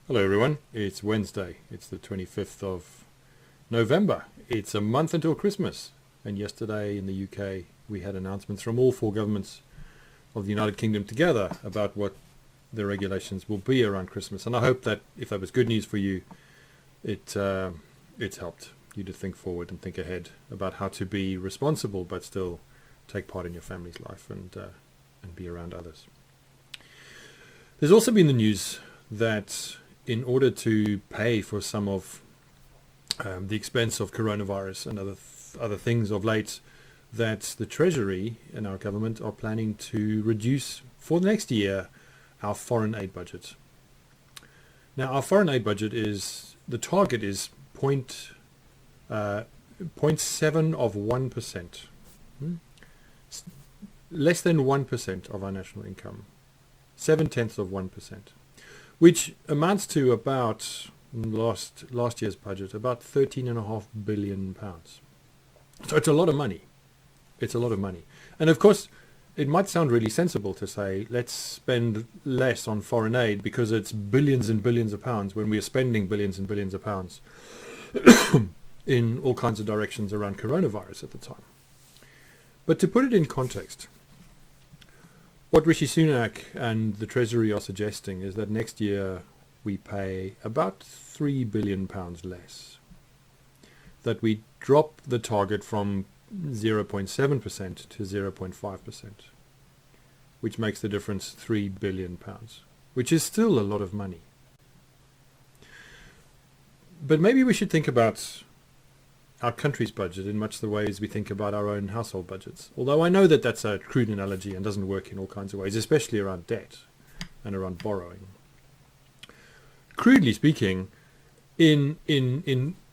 Hello everyone, it's Wednesday, it's the 25th of November. It's a month until Christmas, and yesterday in the UK we had announcements from all four governments of the United Kingdom together about what the regulations will be around Christmas. And I hope that if that was good news for you, it's helped you to think forward and think ahead about how to be responsible but still take part in your family's life and be around others. There's also been the news that in order to pay for some of the expense of coronavirus and other things of late, that the Treasury and our government are planning to reduce for the next year our foreign aid budget. Now, our foreign aid budget the target is 0.7 of 1%, less than 1% of our national income, 0.7 of 1%. Which amounts to about last year's budget, about £13.5 billion. So it's a lot of money. It's a lot of money. And of course, it might sound really sensible to say, let's spend less on foreign aid because it's billions and billions of pounds when we are spending billions and billions of pounds in all kinds of directions around coronavirus at the time. But to put it in context, what Rishi Sunak and the Treasury are suggesting is that next year we pay about £3 billion less. That we drop the target from 0.7% to 0.5%, which makes the difference £3 billion, which is still a lot of money. But maybe we should think about our country's budget in much the ways we think about our own household budgets. Although I know that that's a crude analogy and doesn't work in all kinds of ways, especially around debt and around borrowing. Crudely speaking, in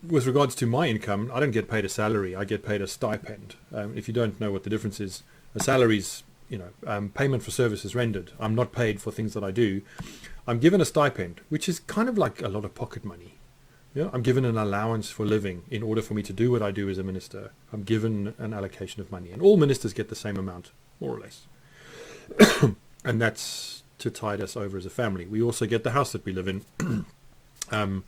with regards to my income, I don't get paid a salary. I get paid a stipend. If you don't know what the difference is, a salary's payment for services rendered. I'm not paid for things that I do. I'm given a stipend, which is kind of like a lot of pocket money. Yeah, I'm given an allowance for living in order for me to do what I do as a minister. I'm given an allocation of money, and all ministers get the same amount, more or less. And that's to tide us over as a family. We also get the house that we live in, and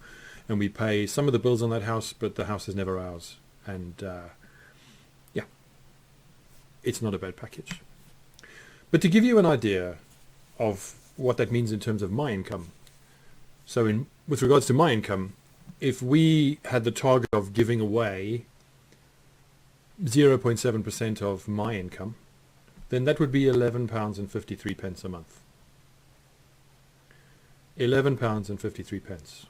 we pay some of the bills on that house, but the house is never ours. And it's not a bad package. But to give you an idea of what that means in terms of my income, so with regards to my income, if we had the target of giving away 0.7% of my income, then that would be £11.53 a month. £11.53.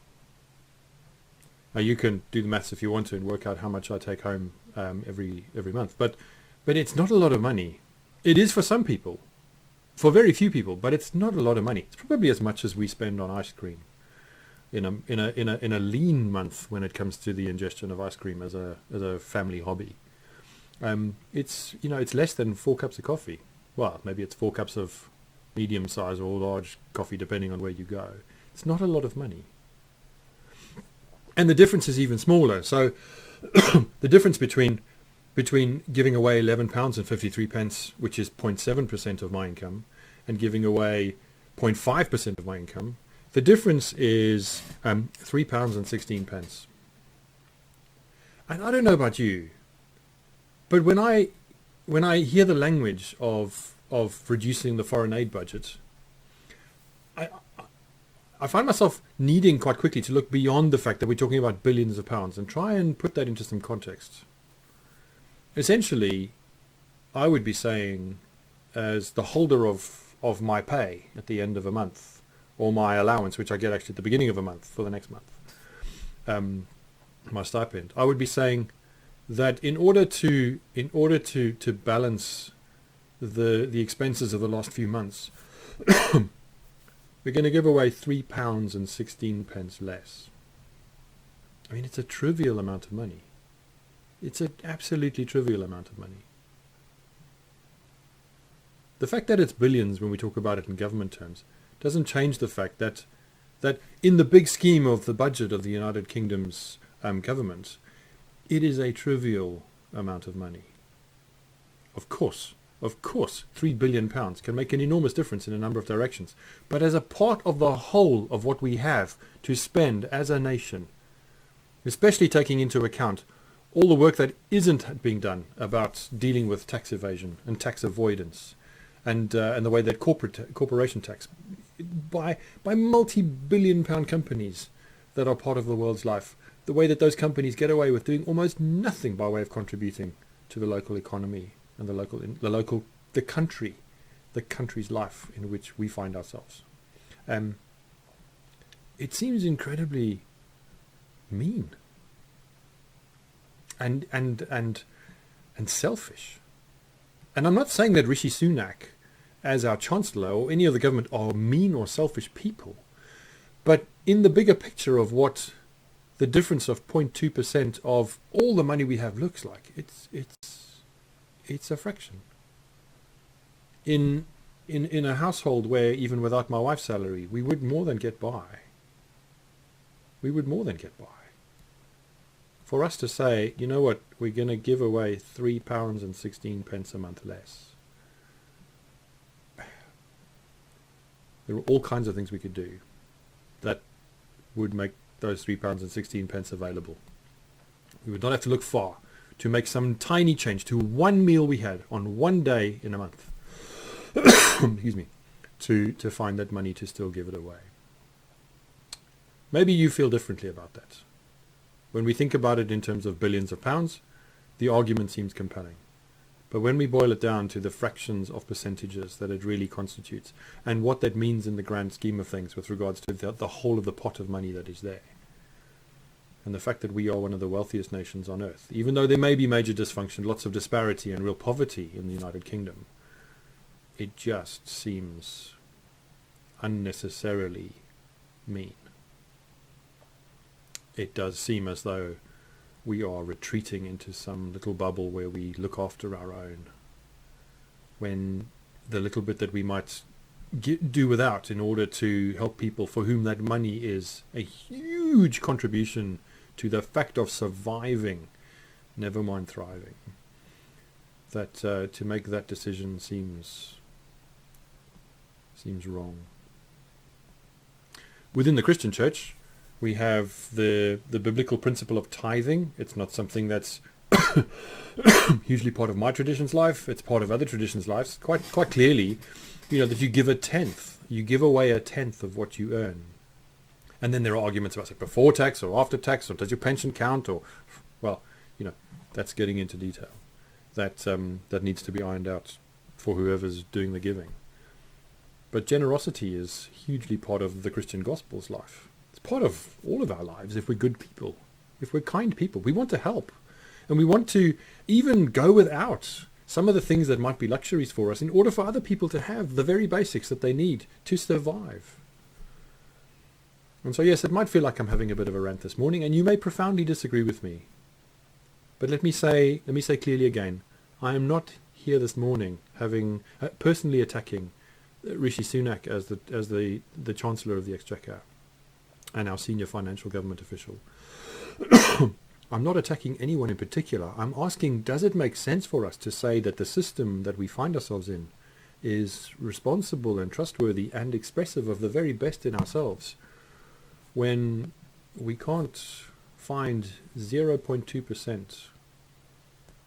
Now you can do the maths if you want to and work out how much I take home every month. But it's not a lot of money. It is for some people, for very few people, but it's not a lot of money. It's probably as much as we spend on ice cream in a lean month when it comes to the ingestion of ice cream as a family hobby. It's less than 4 cups of coffee. Well, maybe it's 4 cups of medium size or large coffee depending on where you go. It's not a lot of money. And the difference is even smaller. So the difference between giving away £11.53, which is 0.7% of my income, and giving away 0.5% of my income, the difference is £3.16. And I don't know about you, but when I hear the language of reducing the foreign aid budget, I find myself needing quite quickly to look beyond the fact that we're talking about billions of pounds and try and put that into some context. Essentially, I would be saying, as the holder of my pay at the end of a month, or my allowance, which I get actually at the beginning of a month for the next month, my stipend, I would be saying that in order to balance the expenses of the last few months, we're going to give away £3.16 less. I mean, it's a trivial amount of money. It's an absolutely trivial amount of money. The fact that it's billions when we talk about it in government terms doesn't change the fact that in the big scheme of the budget of the United Kingdom's government, it is a trivial amount of money. Of course, Of course, £3 billion can make an enormous difference in a number of directions. But as a part of the whole of what we have to spend as a nation, especially taking into account all the work that isn't being done about dealing with tax evasion and tax avoidance, and the way that corporation tax by multi-billion-pound companies that are part of the world's life, the way that those companies get away with doing almost nothing by way of contributing to the local economy and the country's life in which we find ourselves. It seems incredibly mean and selfish. And I'm not saying that Rishi Sunak, as our Chancellor, or any of the government are mean or selfish people, but in the bigger picture of what the difference of 0.2% of all the money we have looks like, it's a fraction. In a household where even without my wife's salary, we would more than get by. For us to say, you know what, we're going to give away £3.16 a month less. There are all kinds of things we could do that would make those £3.16 available. We would not have to look far to make some tiny change to one meal we had on one day in a month. Excuse me. To find that money to still give it away. Maybe you feel differently about that. When we think about it in terms of billions of pounds, the argument seems compelling. But when we boil it down to the fractions of percentages that it really constitutes, and what that means in the grand scheme of things with regards to the whole of the pot of money that is there, and the fact that we are one of the wealthiest nations on earth, even though there may be major dysfunction, lots of disparity and real poverty in the United Kingdom, it just seems unnecessarily mean. It does seem as though we are retreating into some little bubble where we look after our own, when the little bit that we might do without in order to help people for whom that money is a huge contribution to the fact of surviving, never mind thriving, that to make that decision seems wrong. Within the Christian church, we have the biblical principle of tithing. It's not something that's hugely part of my tradition's life. It's part of other traditions' lives. Quite clearly, that you give a tenth. You give away a tenth of what you earn. And then there are arguments about it before tax or after tax, or does your pension count, or, that's getting into detail. That needs to be ironed out for whoever's doing the giving. But generosity is hugely part of the Christian gospel's life. Part of all of our lives. If we're good people, if we're kind people, we want to help, and we want to even go without some of the things that might be luxuries for us in order for other people to have the very basics that they need to survive. And so yes, it might feel like I'm having a bit of a rant this morning, and you may profoundly disagree with me, but let me say clearly again, I am not here this morning having personally attacking Rishi Sunak as the Chancellor of the Exchequer and our senior financial government official. I'm not attacking anyone in particular. I'm asking, does it make sense for us to say that the system that we find ourselves in is responsible and trustworthy and expressive of the very best in ourselves, when we can't find 0.2%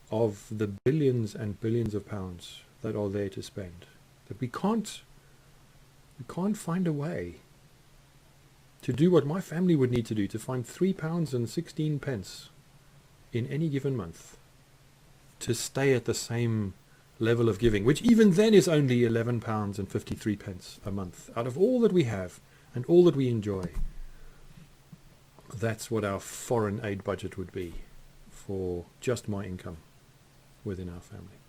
of the billions and billions of pounds that are there to spend? That we can't find a way to do what my family would need to do to find £3.16 in any given month to stay at the same level of giving, which even then is only £11.53 a month out of all that we have and all that we enjoy. That's what our foreign aid budget would be for just my income within our family.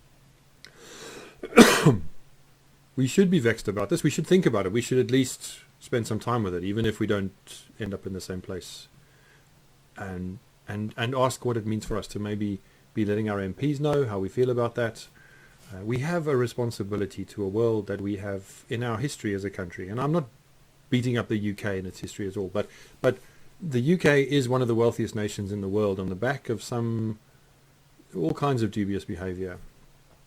We should be vexed about this. We should think about it. We should at least spend some time with it, even if we don't end up in the same place, and ask what it means for us to maybe be letting our MPs know how we feel about that. We have a responsibility to a world that we have in our history as a country, and I'm not beating up the UK and its history at all, but the UK is one of the wealthiest nations in the world on the back of all kinds of dubious behaviour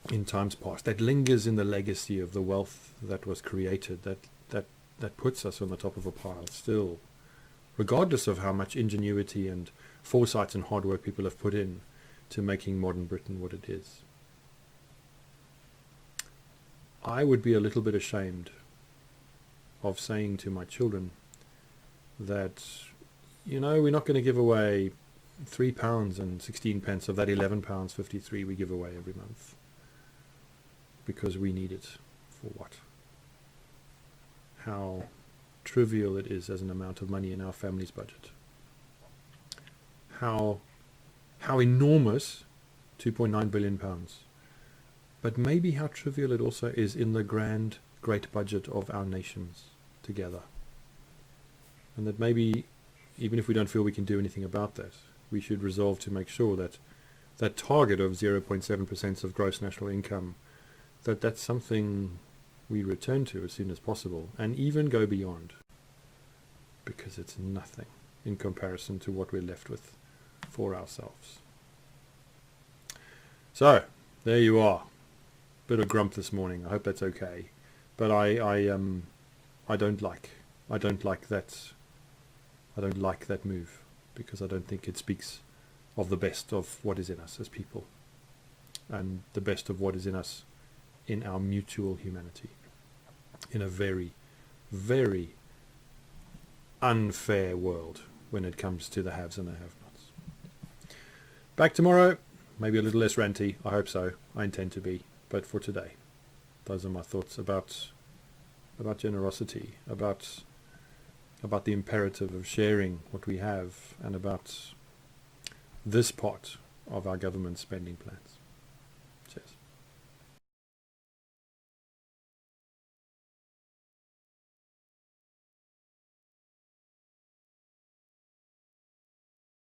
in times past, that lingers in the legacy of the wealth that was created, that puts us on the top of a pile still, regardless of how much ingenuity and foresight and hard work people have put in to making modern Britain what it is. I would be a little bit ashamed of saying to my children that, we're not going to give away £3.16 of that £11.53 we give away every month because we need it for what? How trivial it is as an amount of money in our family's budget. How enormous, £2.9 billion, but maybe how trivial it also is in the great budget of our nations together. And that maybe, even if we don't feel we can do anything about that, we should resolve to make sure that that target of 0.7% of gross national income, that's something we return to as soon as possible, and even go beyond, because it's nothing in comparison to what we're left with for ourselves. So, there you are. Bit of grump this morning. I hope that's okay. But I don't like that. I don't like that move, because I don't think it speaks of the best of what is in us as people, and the best of what is in us in our mutual humanity, in a very, very unfair world when it comes to the haves and the have-nots. Back tomorrow, maybe a little less ranty. I hope so. I intend to be. But for today, those are my thoughts about generosity, about the imperative of sharing what we have, and about this part of our government spending plans.